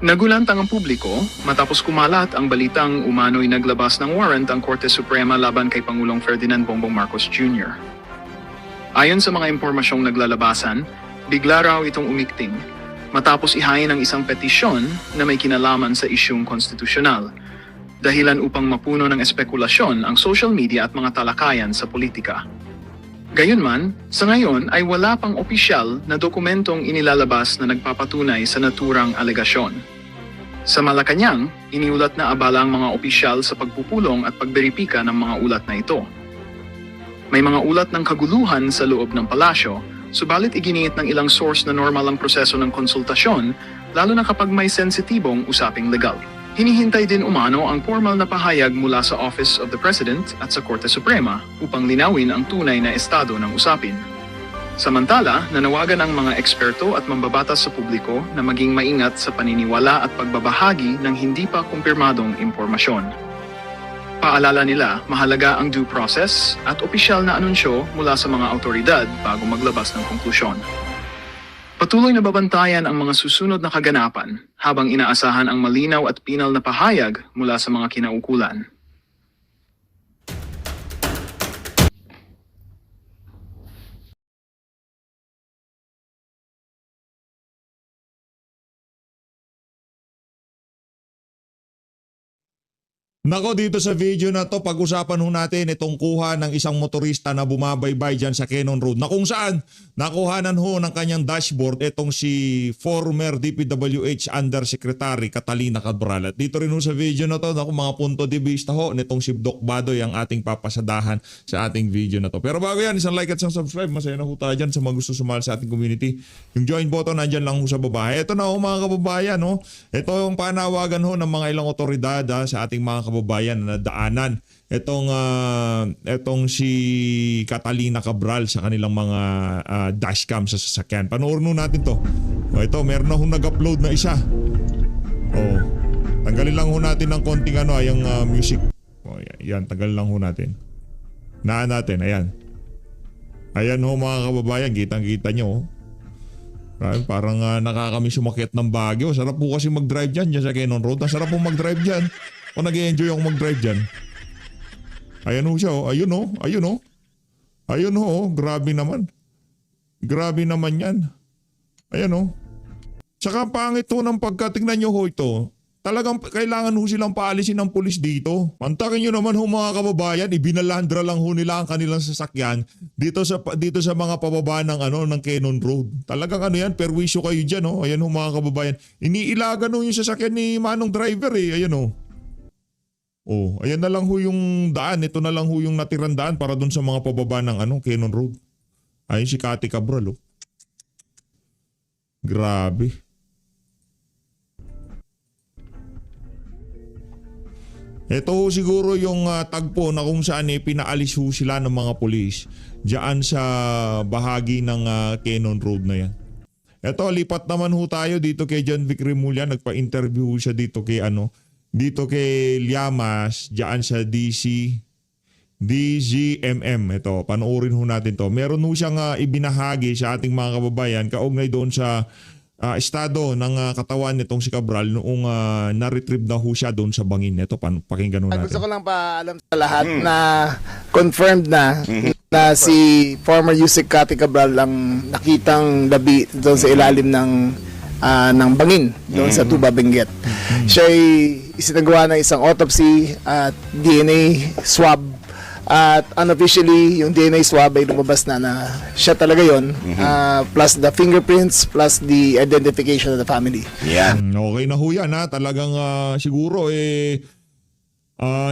Nagulantang ang publiko matapos kumalat ang balitang umano'y naglabas ng warrant ang Korte Suprema laban kay Pangulong Ferdinand Bongbong Marcos Jr. Ayon sa mga impormasyong naglalabasan, bigla raw itong umikting matapos ihain ang isang petisyon na may kinalaman sa isyung konstitusyonal, dahilan upang mapuno ng espekulasyon ang social media at mga talakayan sa politika. Gayunman, sa ngayon ay wala pang opisyal na dokumentong inilalabas na nagpapatunay sa naturang alegasyon. Sa Malacanang, iniulat na abala ang mga opisyal sa pagpupulong at pagberipika ng mga ulat na ito. May mga ulat ng kaguluhan sa loob ng palasyo, subalit iginiit ng ilang source na normal ang proseso ng konsultasyon, lalo na kapag may sensitibong usaping legal. Hinihintay din umano ang formal na pahayag mula sa Office of the President at sa Korte Suprema upang linawin ang tunay na estado ng usapin. Samantala, nanawagan ang mga eksperto at mambabatas sa publiko na maging maingat sa paniniwala at pagbabahagi ng hindi pa kumpirmadong impormasyon. Paalala nila, mahalaga ang due process at opisyal na anunsyo mula sa mga autoridad bago maglabas ng konklusyon. Patuloy na babantayan ang mga susunod na kaganapan habang inaasahan ang malinaw at pinal na pahayag mula sa mga kinaukulan. Nako, dito sa video na to, pag-usapan ho natin itong kuha ng isang motorista na bumabaybay dyan sa Cannon Road na kung saan nakuhanan ho ng kanyang dashboard itong si former DPWH Undersecretary Catalina Cabral. At dito rin ho sa video na to, naku, mga punto de vista ho nitong si Doc Badoy ang ating papasadahan sa ating video na to. Pero bago yan, isang like at isang subscribe. Masaya na ho tayo dyan sa mga gusto sumali sa ating community. Yung join button nandyan lang ho sa baba. Ito na ho mga kababayan. Ho. Ito yung panawagan ho ng mga ilang otoridad sa ating mga kababayan na daanan etong si Catalina Cabral sa kanilang mga dashcam sa sasakyan. Panoorin natin to. Ito, meron na hong nag-upload na isa. Tanggalin lang ho natin ng konting yung music. Yan, tanggalin lang ho natin. Naan natin, ayan. Ayan ho mga kababayan, kitang-kita nyo. Parang nakakamiss umakyat ng Baguio. Sarap po kasi mag-drive dyan sa Cannon Road. Sarap po mag-drive dyan. O nag-i-enjoy ako mag-drive dyan. Ayan ho siya. Ayun ho. Ayun ho. Ayun ho. Grabe naman. Grabe naman yan. Ayan ho. Tsaka pangit ho ng pagkatingnan nyo ho ito. Talagang kailangan ho silang paalisin ng pulis dito. Pantakin nyo naman ho mga kababayan. Ibinalandra lang ho nila ang kanilang sasakyan dito sa mga pababa ng Cannon Road. Talagang yan. Perwisyo kayo dyan ho. Ayan ho mga kababayan. Iniilagan ho yung sasakyan ni Manong driver Ayan ho. Ayan na lang ho yung daan. Ito na lang ho yung natirang daan para dun sa mga pababa ng Cannon Road. Ayun si Cathy Cabral. Grabe. Ito ho siguro yung tagpo na kung saan pinaalis ho sila ng mga pulis diyan sa bahagi ng Cannon Road na yan. Ito, lipat naman ho tayo dito kay John Vic Remulla. Nagpa-interview ho siya dito kay dito kay Llamas, diyan sa DZMM. Ito, panoorin ho natin to. Meron ho siyang ibinahagi sa ating mga kababayan kaugnay doon sa estado ng katawan nitong si Cabral noong na-retrieve na ho siya doon sa bangin. Ito, pakinggan ho natin. Gusto ko lang paalam sa lahat na confirmed na si former Yusek Cathy Cabral ang nakitang labi doon sa ilalim ng bangin doon sa Tuba, Benguet. Siya ay isinagawa ng isang autopsy at DNA swab at unofficially yung DNA swab ay lumabas na siya talaga yon, plus the fingerprints plus the identification of the family. Okay na ho yan talagang siguro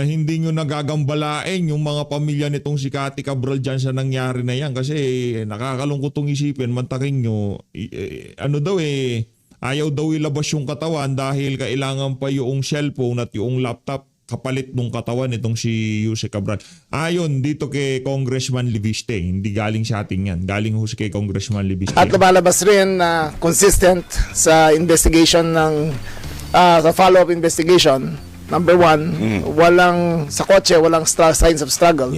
hindi nyo nagagambalain yung mga pamilya nitong si Cathy Cabral dyan sa nangyari na yan kasi nakakalungkot tong isipin. Mantakin nyo ayaw daw ilabas yung katawan dahil kailangan pa yung cellphone at yung laptop kapalit nung katawan nitong si Yusek Cabral. Ayon dito kay Congressman Libiste, hindi galing sa ating yan. Galing ho kay Congressman Libiste. At lumalabas rin na consistent sa investigation sa follow-up investigation. Number one, walang sa kotse, walang signs of struggle.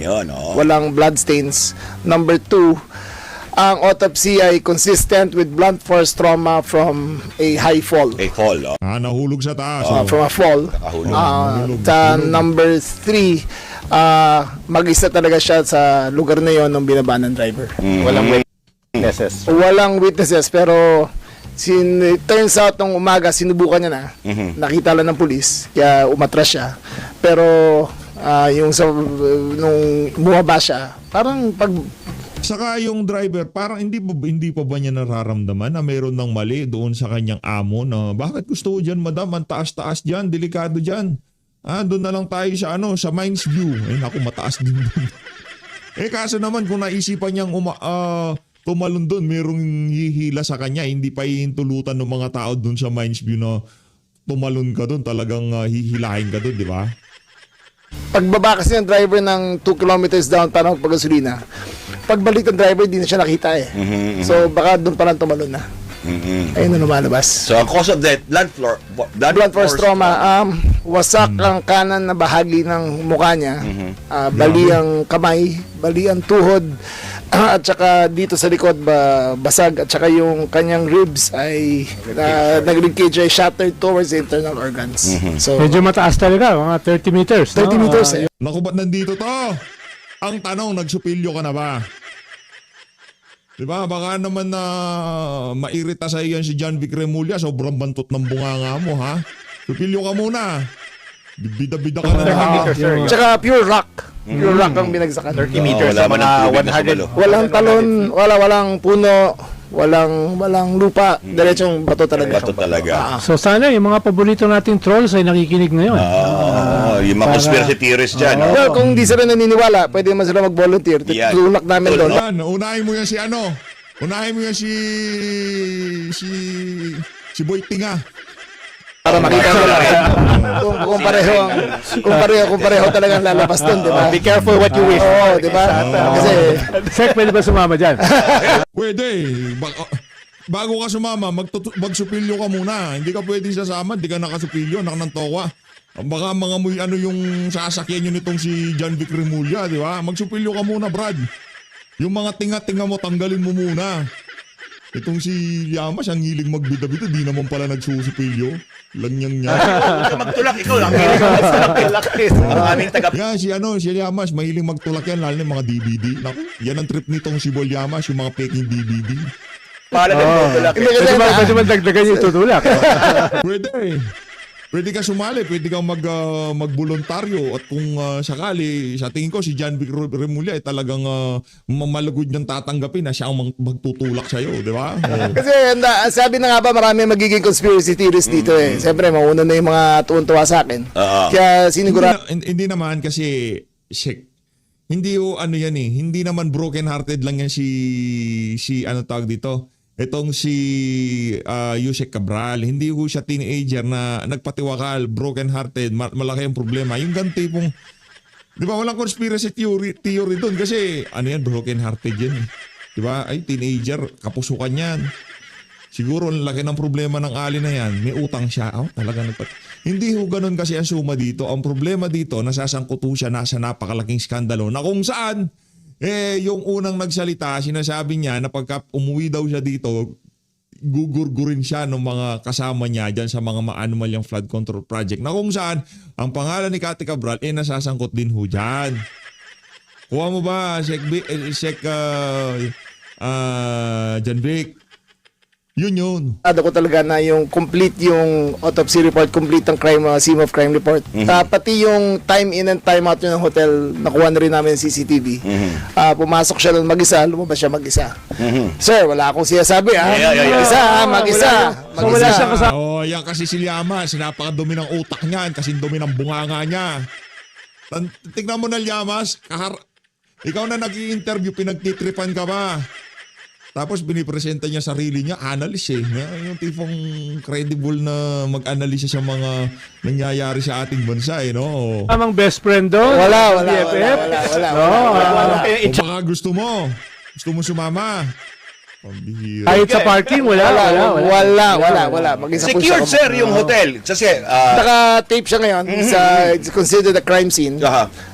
Walang blood stains. Number two, ang autopsy ay consistent with blunt force trauma from a high fall. A fall. Oh. Nahulog sa taas. From a fall. Nakahulog. Nahulog. Number 3, mag-isa talaga siya sa lugar na yon nung binaba ng driver. Walang witnesses. Walang witnesses, pero turns out nung umaga sinubukan niya na. Nakita lang ng pulis, kaya umatras siya. Pero nung bumaba siya, parang pag Saka yung driver, parang hindi pa ba niya nararamdaman na meron ng mali doon sa kanyang amo na bakit gusto ko dyan, madam, ang taas-taas dyan, delikado dyan. Doon na lang tayo sa sa Mines View. Naku, mataas din doon. Kaso naman kung naisipan niyang tumalon doon, merong hihila sa kanya, hindi pa hihintulutan ng mga tao doon sa Mines View na tumalon ka doon, talagang hihilahin ka doon, di ba? pagbaba kasi ng driver ng 2 kilometers down para magpagasolina, pagbalik ng driver, di na siya nakita eh. So baka doon pa lang tumalon na. Ayun na lumalabas. So ang cause of death, Blunt force trauma. Wasak ang kanan na bahagi ng mukha niya. Bali ang kamay, bali ang tuhod, at saka dito sa likod basag, at saka yung kanyang ribs ay nag-linkage ay shattered towards the internal organs. So Medyo mataas talaga, mga 30 meters. 30 meters eh. Naku, ba't nandito to? Ang tanong, nagsupilyo ka na ba? Diba? Baka naman na mairita sa iyan si John Vic Remulla. Sobrang bantot ng bunganga mo, ha? Supilyo ka muna. Bida-bida ka na. Tsaka pure rock. Pure rock ang binagsakan. 30 meters sa mga 100. Walang talon, walang puno, walang lupa, diretsong bato talaga. Bato talaga. So sana yung mga paborito nating trolls ay nakikinig ngayon. Yung mga conspiracy theorists dyan. no? Well, kung di sila naniniwala, pwede naman sila mag-volunteer. Yeah. Tulak namin doon. Yan, unahin mo yan si Unahin mo yan si Boy Tinga. Para makita nila kung pareho talagang lalabas doon, di ba? Be careful what you wish. Oo, di ba? Kasi Sek, pwede ba sumama dyan? Pwede. Bago ka sumama, magsupilyo ka muna. Hindi ka pwedeng sasama, hindi ka nakasupilyo, nakanantowa. Baka mga muy yung sasakyan nyo nitong si John Vic Remulla, di ba? Magsupilyo ka muna, Brad. Yung mga tinga-tinga mo, tanggalin mo muna. Itong si Llamas, ang hilig magbida-bida, di naman pala nagsusupilyo. Langyang niya. Huwag ka magtulak, ikaw lang. Ang aming taga... Yan, si Llamas, mahilig magtulak yan, lalo na yung mga DVD. Naku, yan ang trip nitong si Boy Llamas, yung mga peking DVD. Mahalaga yung tutulak. Pwede ba dagdagan yung tutulak? Pwede eh. Pwede ka sumali, pwede kang magboluntaryo at kung sakali, sa tingin ko si John Vic Remulla ay talagang malagod niyang tatanggapin na siya ang magtutulak sa'yo, di ba? Kasi sabi na nga ba marami magiging conspiracy theories dito eh. Siyempre, mauna na yung mga tuwan-tuwa sa akin. Kaya sinigurado. Hindi naman kasi, hindi yan eh, hindi naman broken hearted lang yan si ano tawag dito. Itong si Yusek Cabral, hindi ko siya teenager na nagpatiwakal, broken-hearted, malaki ang problema. Yung ganti pong, di ba, walang conspiracy theory doon kasi, broken-hearted yan eh. Di ba, ay teenager, kapusukan yan. Siguro, ang laki ng problema ng ali na yan, may utang siya. Talaga hindi ho ganun kasi ang suma dito. Ang problema dito, nasasangkot ho siya nasa napakalaking skandalo na kung saan, yung unang nagsalita, sinasabi niya na pagka umuwi daw siya dito, gugurgurin siya ng mga kasama niya dyan sa mga maanumalyang flood control project na kung saan ang pangalan ni Cathy Cabral nasasangkot din ho dyan. Kuha mo ba, Sek John Vic? Yun. Ko talaga na yung complete yung autopsy report, complete ang scene of crime report. Pati yung time in and time out ng hotel, nakuha na rin namin CCTV. Pumasok siya doon mag-isa, lumabas siya mag-isa. Sir, wala akong sinasabi mag-isa. So wala siyang kasama. Yan kasi si Llamas, napakadumi ng utak niyan, kasi dumi ng bunganga niya. Tignan mo na Llamas, ikaw na nag-i-interview, pinagtitripan ka ba? Tapos binipresenta niya sarili niya, analyst eh. Yung tipong credible na mag-analyse sa mga nangyayari sa ating bansa eh, no? Amang best friend doon? Wala. O baka gusto mo sumama. Pambihira. Kahit sa parking, wala. Mag-isa po Secured, siya. sir, yung hotel. Kasi, Naka-tape siya ngayon. It's considered a crime scene.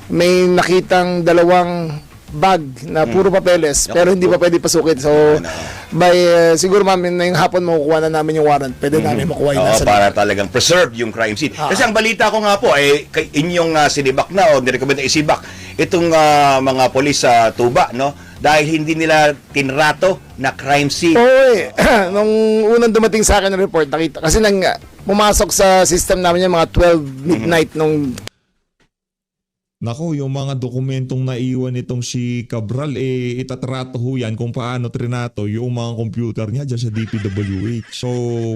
May nakitang dalawang bag na puro papeles pero hindi pa pwede pasukin. So by siguro ma'am ngayong hapon makukuha na namin yung warrant. Pwede namin makuha yung Oo, nasa para talagang preserve yung crime scene. Kasi ang balita ko nga po, inyong sinibak na o nirecommend na isibak itong mga polis sa Tuba, no? Dahil hindi nila tinrato na crime scene. Oo nung unang dumating sa akin ng report, nakita. Kasi pumasok sa system namin yung mga 12 midnight nung Nako, yung mga dokumentong naiwan nitong si Cabral, itatrato ho yan kung paano trinato yung mga computer niya dyan sa DPWH. So,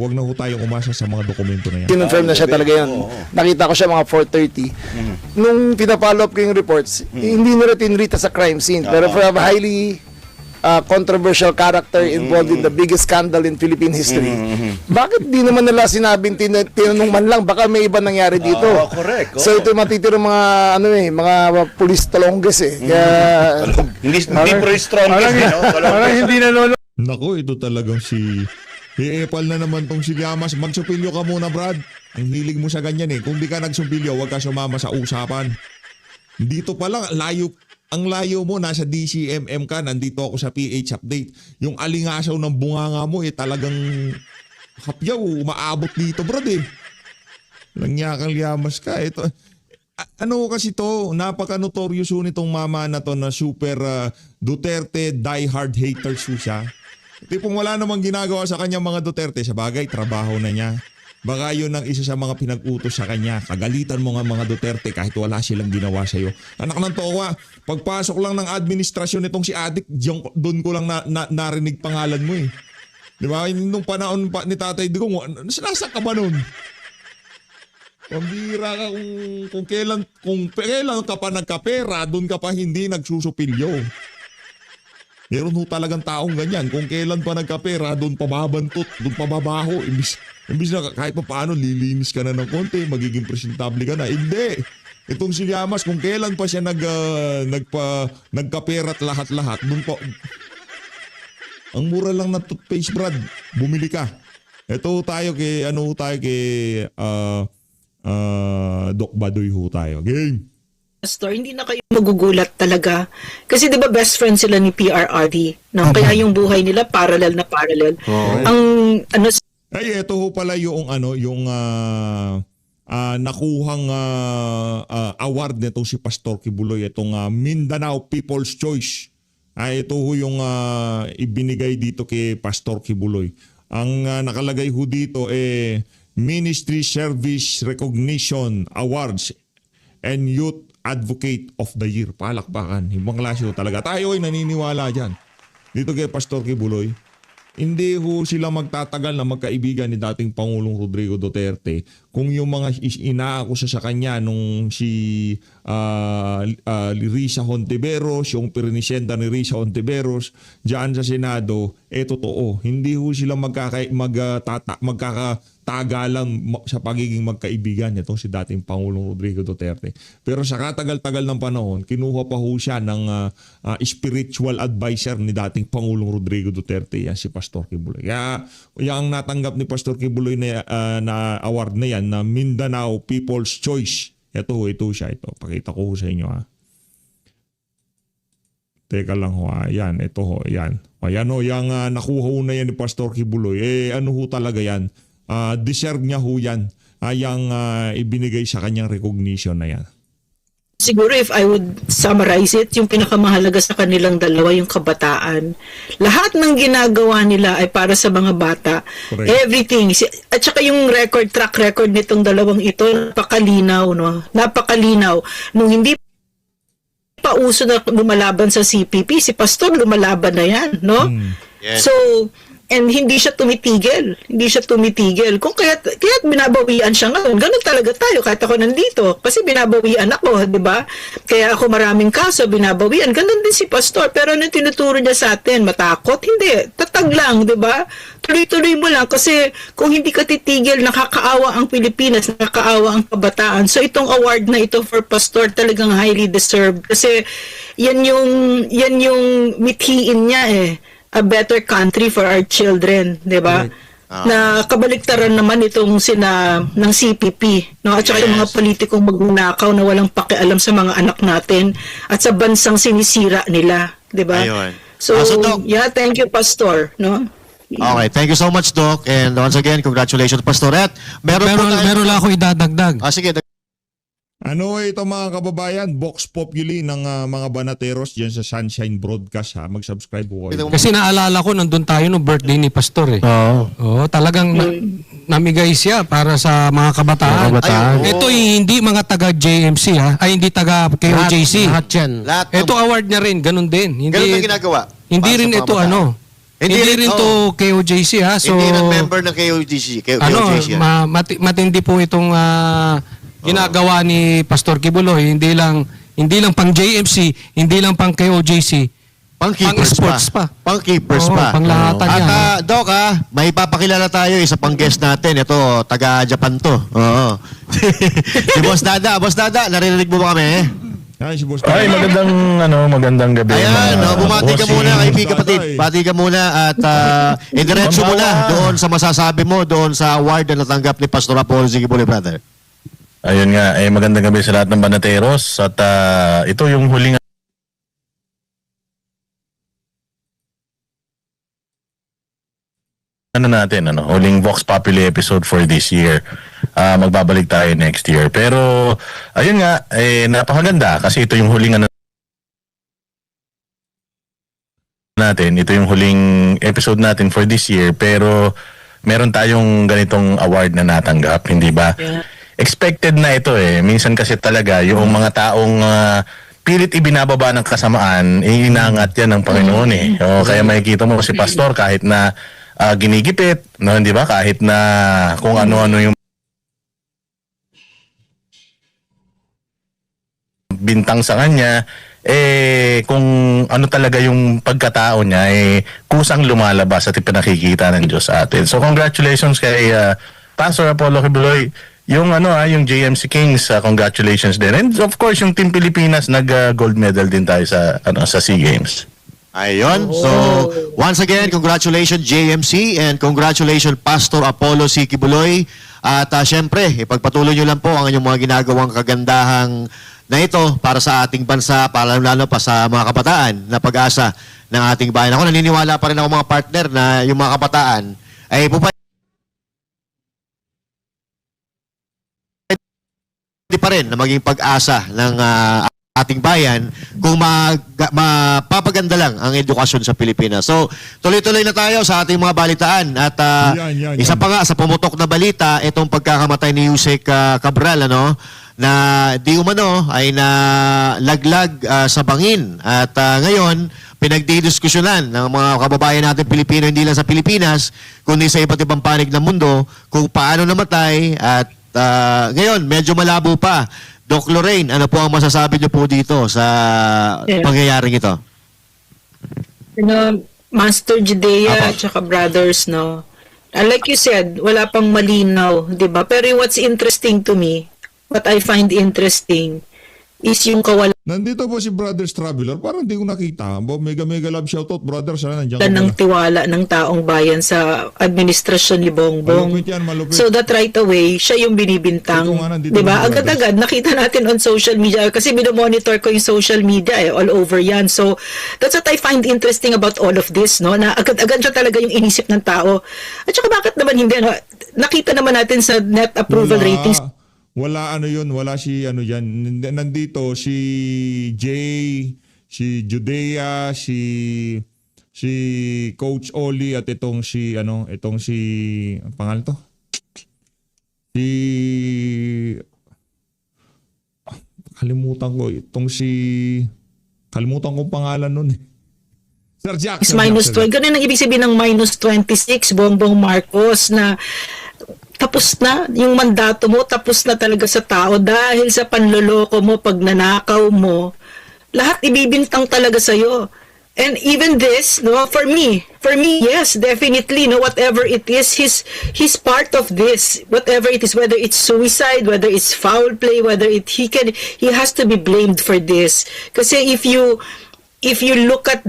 wag na ho tayong umasa sa mga dokumento na yan. kinonfirm na siya talaga yun. Nakita ko siya mga 4:30. Nung pinapollow up ko yung reports, hindi nila tinrita sa crime scene. Pero for a highly controversial character involved in the biggest scandal in Philippine history, bakit di naman nila sinabing tinanong man lang, baka may iba nangyari dito. Correct. So ito yung matitirong mga mga police talongges Kaya Hindi pro strongest, no? Parang hindi nanonood. Nako, ito talagang si... Epal na naman tong si Llamas. Magsupilyo ka muna, Brad. Ang hilig mo sa ganyan Kung di ka nagsupilyo, wag ka sumama sa usapan. Dito pa lang, ang layo mo, nasa DCMM ka, nandito ako sa PH Update. Yung alingasaw ng bunganga mo, talagang hapyaw, umaabot dito, Brad Langyakang Llamas ka. Ito, ano kasi to, napaka-notorious nitong mama na to na super Duterte diehard haters siya. Tipong wala namang ginagawa sa kanya mga Duterte. Sa bagay, trabaho na niya. Baka yun ang isa sa mga pinag-utos sa kanya. Kagalitan mo nga mga Duterte kahit wala silang ginawa sa'yo. Anak ng towa, pagpasok lang ng administrasyon nitong si Adik, doon ko lang narinig pangalan mo Di ba? Nung panahon pa ni Tatay Digong, nasaan ka ba nun? Pambira ka kung kailan ka pa nagkapera, doon ka pa hindi nagsusupilyo. Meron ho talagang taong ganyan. Kung kailan pa nagkapera, doon pa babantot, doon pa babaho. Imbis na kahit pa paano, lilinis ka na ng konti, magiging presentable ka na. Hindi. Itong si Llamas, kung kailan pa siya nagkapera at lahat-lahat, doon pa... Ang mura lang na toothpaste, Brad. Bumili ka. Ito tayo kay Doc Badoy ho tayo. Game! Pastor, hindi na kayo magugulat talaga. Kasi 'di ba best friend sila ni PRRD, no? Kaya yung buhay nila parallel na parallel. Ang Ay, ito ho pala yung nakuhang award nitong si Pastor Kibuloy, itong Mindanao People's Choice. Ito ho yung ibinigay dito kay Pastor Kibuloy. Ang nakalagay ho dito Ministry Service Recognition Awards and Youth Advocate of the Year. Palakpakan. Ibang klase ho talaga. Tayo ay naniniwala dyan. Dito kay Pastor Kibuloy, hindi ho sila magtatagal na magkaibigan ni dating Pangulong Rodrigo Duterte kung yung mga inaakusa sa kanya nung si Risa Hontiveros, yung Pirinisyenda ni Risa Hontiveros dyan sa Senado, totoo. Hindi ho sila magkakatagalan sa pagiging magkaibigan nitong si dating Pangulong Rodrigo Duterte. Pero sa katagal-tagal ng panahon, kinuha pa ho siya ng spiritual advisor ni dating Pangulong Rodrigo Duterte, yan si Pastor Kibuloy. Kaya yung natanggap ni Pastor Kibuloy na award na yan, na Mindanao People's Choice. Ito siya. Pakita ko sa inyo Teka lang ho. Yan, ito ho. Yan. Ayan ho, yung nakuha ho na yan ni Pastor Kibuloy. Ano ho talaga yan? Deserve niya ho yan. Yung ibinigay sa kanyang recognition na yan. siguro if I would summarize it, yung pinakamahalaga sa kanilang dalawa, yung kabataan. Lahat ng ginagawa nila ay para sa mga bata. Correct. Everything. At saka yung track record nitong dalawang ito, napakalinaw, no? Napakalinaw. Nung hindi pa uso na lumalaban sa CPP, si Pastor lumalaban na yan, no? Yes. So, and hindi siya tumitigil. Hindi siya tumitigil. Kung kaya't binabawian siya ngayon. Ganun talaga tayo kahit ako nandito. Kasi binabawian ako, di ba? Kaya ako maraming kaso, binabawian. Ganun din si Pastor. Pero ano tinuturo niya sa atin? Matakot? Hindi. Tatag lang, di ba? Tuloy-tuloy mo lang. Kasi kung hindi ka titigil, nakakaawa ang Pilipinas, nakakaawa ang kabataan. So itong award na ito for Pastor talagang highly deserved. Kasi yan yung mithiin niya a better country for our children, 'di ba? na kabaliktaran naman itong sina ng CPP, no? At saka yung mga politikong magnanakaw na walang pakialam sa mga anak natin at sa bansang sinisira nila, 'di ba? Ayun. So, So, Doc- yeah, thank you, Pastor, no? Okay, thank you so much, Doc. And once again, congratulations, Pastoret. Meron lang ako idadagdag. Sige. Ano ito mga kababayan, Vox Populi ng mga banateros dyan sa Sunshine Broadcast ha. Mag-subscribe po kayo. Kasi naalala ko, nandun tayo no birthday ni Pastor eh. Oo, talagang namigay siya para sa mga kabataan. Ayun. Ito hindi mga taga JMC ha, ay hindi taga KOJC. Lahat yan. Lahat ng- Ito award niya rin, ganun din. Hindi, Ganun ang ginagawa. hindi Para rin sa ito pamataan. ano. Hindi rin to KOJC ha. So, Hindi rin member ng KOJC. ano, KOJC yan. matindi po itong ginagawa ni Pastor Kibuloy, hindi lang pang JMC, hindi lang pang KOJC, Pang-keepers pang-sports pa. Pang-keepers Oo, pa. panglahatan At yan. Doc, may papakilala tayo isa pang guest natin. Ito, taga-Japan to. Oo. Si Boss Dada. Boss Dada, naririnig mo ba kami? Yan si Boss. Ay, magandang gabi. Ayan, mga bumati ka bossing. muna, kaibigan Boss kapatid. Dada eh. Bati ka muna at indiretso mo na doon sa masasabi mo doon sa award na natanggap ni Pastor Apollo. Sige po, brother. Ayun nga, magandang gabi sa lahat ng banateros. At ito yung huling huling Vox Populi episode for this year. Magbabalik tayo next year. Pero, ayun nga, napakaganda kasi ito yung huling natin. Ito yung huling episode natin for this year. Pero, meron tayong ganitong award na natanggap, hindi ba? Expected na ito eh. Minsan kasi talaga yung mga taong pilit ibinababa ng kasamaan, inaangat yan ng Panginoon eh. O, kaya makikita mo si Pastor kahit na ginigipit, no, hindi ba? Kahit na kung ano-ano yung bintang sa kanya, kung ano talaga yung pagkatao niya, kusang lumalabas at ipinakikita ng Diyos sa atin. So congratulations kay Pastor Apollo Kibuloy, yung yung JMC Kings, congratulations din. And of course, yung Team Pilipinas nag-gold medal din tayo sa sa SEA Games. Ayun. So, once again, congratulations JMC and congratulations Pastor Apollo C. Kibuloy. At syempre, ipagpatuloy nyo lang po ang inyong mga ginagawang kagandahang na ito para sa ating bansa, para lalo pa sa mga kabataan na pag-asa ng ating bayan. Ako naniniwala pa rin ako mga partner na yung mga kabataan ay pupay pa rin na maging pag-asa ng ating bayan kung mapapaganda lang ang edukasyon sa Pilipinas. So, tuloy-tuloy na tayo sa ating mga balitaan at Yan. isa pa nga sa pumutok na balita, itong pagkakamatay ni Yusek Cabral, na di umano ay nalaglag sa bangin at ngayon pinagdidiskusyonan ng mga kababayan natin Pilipino, hindi lang sa Pilipinas kundi sa iba't ibang panig ng mundo kung paano namatay at ngayon medyo malabo pa. Doc Lorraine, ano po ang masasabi niyo po dito sa pangyayaring ito? Master Judea Apo. at saka brothers, no? Like you said, wala pang malinaw, di ba? Pero what's interesting to me, what I find interesting, is yung kawalan Nandito po si Brothers Traveler. Parang hindi ko nakita. Mega love shoutout, brother. Sana nandiyan ka ng pala. tiwala ng taong bayan sa administrasyon ni Bongbong. Malupit yan, malupit. So that right away, siya yung binibintang. Ito nga, nandito Di ba? na si Agad-agad, nakita natin on social media. Kasi binomonitor ko yung social media all over yan. So that's what I find interesting about all of this, no? Na agad-agad siya talaga yung inisip ng tao. At saka bakit naman hindi, no? Nakita naman natin sa net approval ratings. Wala wala si dyan. Nandito si Jay, si Judea, si Coach Oli at itong si ang pangalan to? Kalimutan ko ang pangalan nun. Sir Jack. Is minus 20. Ganun ang ibig sabihin ng minus 26, Bongbong Marcos, na tapos na yung mandato mo, tapos na talaga sa tao dahil sa panloloko mo, pagnanakaw mo, lahat ibibintang talaga sa'yo. And even this, no, for me, yes, definitely, no, whatever it is, he's part of this. Whatever it is, whether it's suicide, whether it's foul play, whether he has to be blamed for this. Kasi if you look at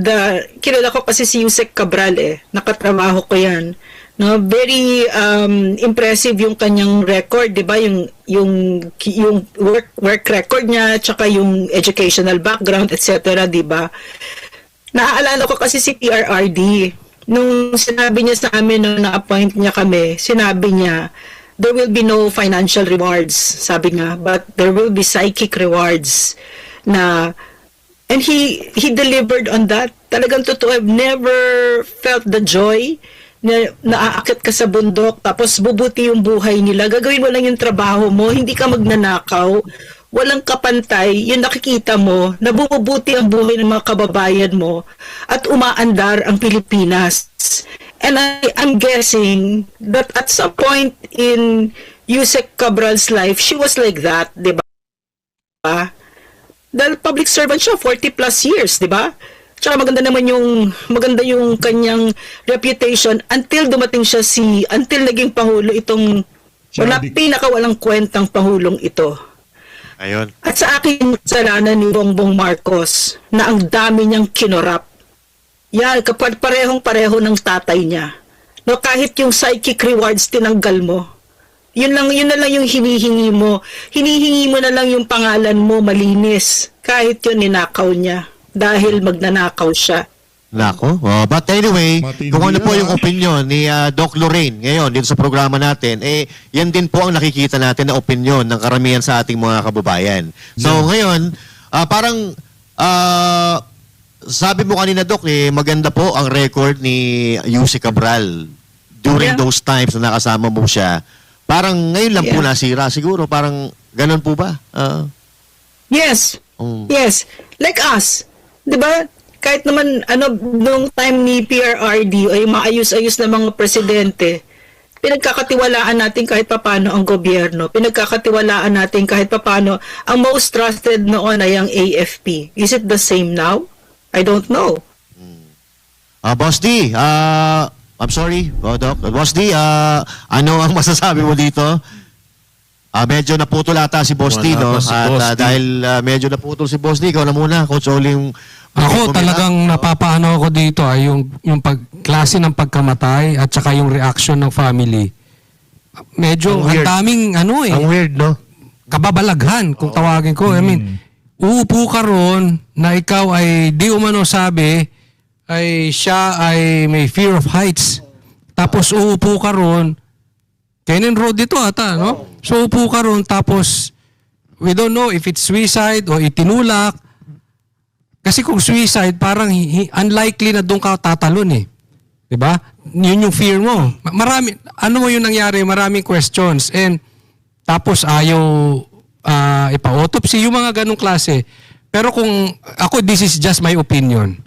kilala ko kasi si Yusek Cabral nakatrabaho ko yan. No, very impressive yung kanyang record, 'di ba? Yung work record niya, tsaka yung educational background, etc., 'di ba? Naaalala ko kasi si PRRD nung sinabi niya sa amin nung na-appoint niya kami, sinabi niya there will be no financial rewards, sabi nga, but there will be psychic rewards na. And he delivered on that. Talagang totoo, I've never felt the joy na naaakit ka sa bundok, tapos bubuti yung buhay nila. Gagawin mo lang yung trabaho mo, hindi ka magnanakaw, walang kapantay, yung nakikita mo, na bumubuti ang buhay ng mga kababayan mo, at umaandar ang Pilipinas. And I'm guessing that at some point in Yusek Cabral's life, she was like that, di ba? Dahil public servant siya, 40 plus years, di ba? Tsaka maganda yung kanyang reputation until dumating siya until naging Pangulo itong pinakawalang kwentang Pangulong ito. Ayun. At sa akin, kasalanan ni Bongbong Marcos na ang dami niyang kinorap. Yan, kapag pareho ng tatay niya. No, kahit yung psychic rewards tinanggal mo. Yun na lang yung hinihingi mo. Hinihingi mo na lang yung pangalan mo malinis. Kahit yun ninakaw niya. Dahil magnanakaw siya. Nako. But anyway, Matindi kung ano po yan, yung opinion ni Doc Lorraine ngayon dito sa programa natin, yan din po ang nakikita natin na opinion ng karamihan sa ating mga kababayan. So ngayon, parang sabi mo kanina, Doc, maganda po ang record ni Yusek Cabral during those times na nakasama mo siya. Parang ngayon lang po nasira. Siguro parang ganun po ba? Yes. Yes. Like us. 'Di ba? Kahit naman nung time ni PRRD ay maayos-ayos na mga presidente, pinagkakatiwalaan natin kahit papaano ang gobyerno. Pinagkakatiwalaan natin kahit papaano ang most trusted noon ay ang AFP. Is it the same now? I don't know. Boss D, I'm sorry, Doc. Boss D, ano ang masasabi mo dito? Medyo naputol ata si Boss D, no? At dahil medyo naputol si Boss D, ikaw na muna, Coach Oling. Ako talagang napapaano ako dito ay yung klase ng pagkamatay at saka yung reaction ng family. Medyo ang daming Ang weird, no? kababalaghan kung tawagin ko. I mean, uupo ka ron na ikaw ay di umano sabi ay siya ay may fear of heights. Tapos uupo ka ron, Kenan Road dito ata, no? So upo ka ron tapos we don't know if it's suicide o itinulak. Kasi kung suicide, parang unlikely na doon ka tatalon eh. 'Di ba? Yun yung fear mo. Marami, ano mo yung nangyari? Maraming questions. And tapos ayaw ipa-autopsy, yung mga ganong klase. Pero kung ako, this is just my opinion.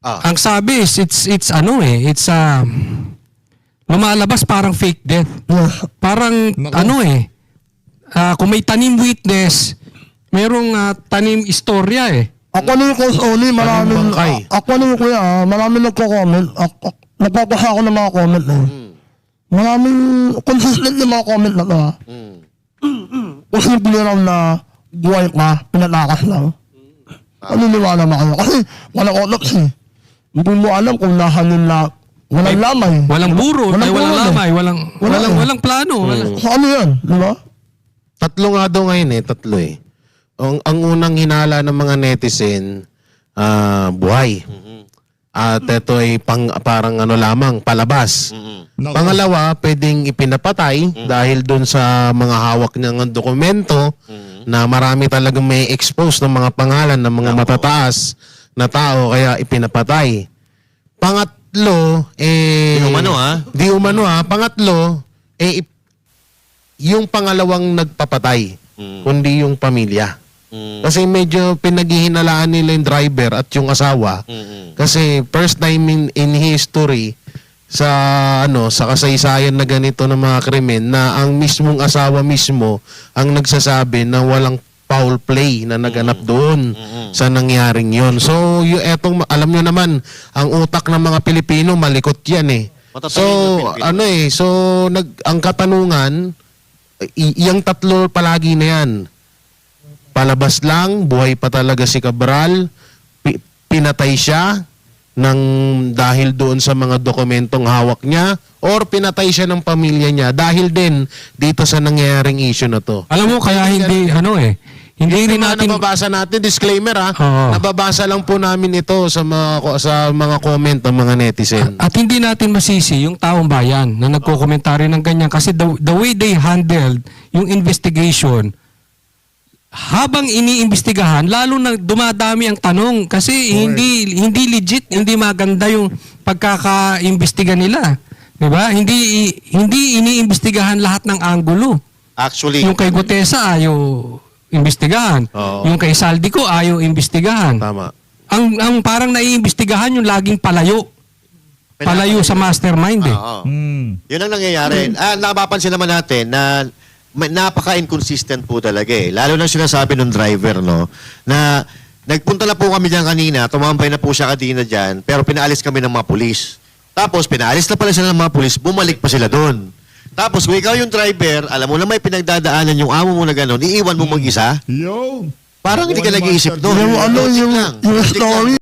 Ang sabi is, it's lumalabas parang fake death. Parang, kung may tanim witness, merong tanim istorya eh. Ako na yung Coach Oli, maraming nagko-comment. Napapasa ako ng mga comment na yun. Maraming consistent yung mga comment na to. Kung simple raw na buhay ka, pinatakas lang. Paniniwala na kayo. Kasi walang autopsy. Hindi mo alam kung nahanin na walang lamay. Walang buro, walang lamay, walang plano. Ano yan? Diba? Tatlo nga daw ngayon tatlo eh. Ang unang hinala ng mga netizen, buhay. At ito ay parang lamang, palabas. Pangalawa, pwedeng ipinapatay dahil dun sa mga hawak niyang dokumento na marami talagang may expose ng mga pangalan ng mga matataas na tao kaya ipinapatay. Pangatlo, Di umano Pangatlo, yung pangalawang nagpapatay, kundi yung pamilya. Kasi medyo pinaghihinalaan nila yung driver at yung asawa. Kasi first time in history sa kasaysayan na ganito ng mga krimen na ang mismong asawa mismo ang nagsasabi na walang foul play na naganap doon sa nangyaring yon. So, alam nyo naman, ang utak ng mga Pilipino malikot yan eh. Ang katanungan, yung tatlo palagi na yan. Palabas lang, buhay pa talaga si Cabral, pinatay siya, ng dahil doon sa mga dokumentong hawak niya or pinatay siya ng pamilya niya dahil din dito sa nangyayaring issue na to. Alam mo, kaya hindi, hindi rin natin... Nababasa natin, disclaimer Oo. nababasa lang po namin ito sa mga comment ng mga netizen. At hindi natin masisi yung taong bayan na nagkokomentary ng ganyan kasi the way they handled yung investigation, habang iniimbestigahan, lalo na dumadami ang tanong kasi hindi legit, hindi maganda yung pagkakaimbestiga nila. 'Di ba? Hindi iniimbestigahan lahat ng anggulo. Actually, Yung kay Gutesa ayaw imbestigahan. Oo. Yung kay Saldico ayaw imbestigahan. Tama. Ang parang naiimbestigahan yung laging palayo. Palayo sa mastermind eh. Oo. Mm. Yun ang nangyayari. Napapansin naman natin na napaka-inconsistent po talaga eh. Lalo na sinasabi ng driver, no, na nagpunta na po kami diyan kanina, tumambay na po siya kanina diyan, pero pinaalis kami ng mga pulis. Tapos pinaalis na pala sila ng mga pulis, bumalik pa sila doon. Tapos kung ikaw yung driver, alam mo na may pinagdadaanan yung amo mo na gano'n, iiwan mo mag-isa? Yo! Parang hindi ka nag-iisip doon. Yung ano, Logic yung lang. yung Logic lang. story,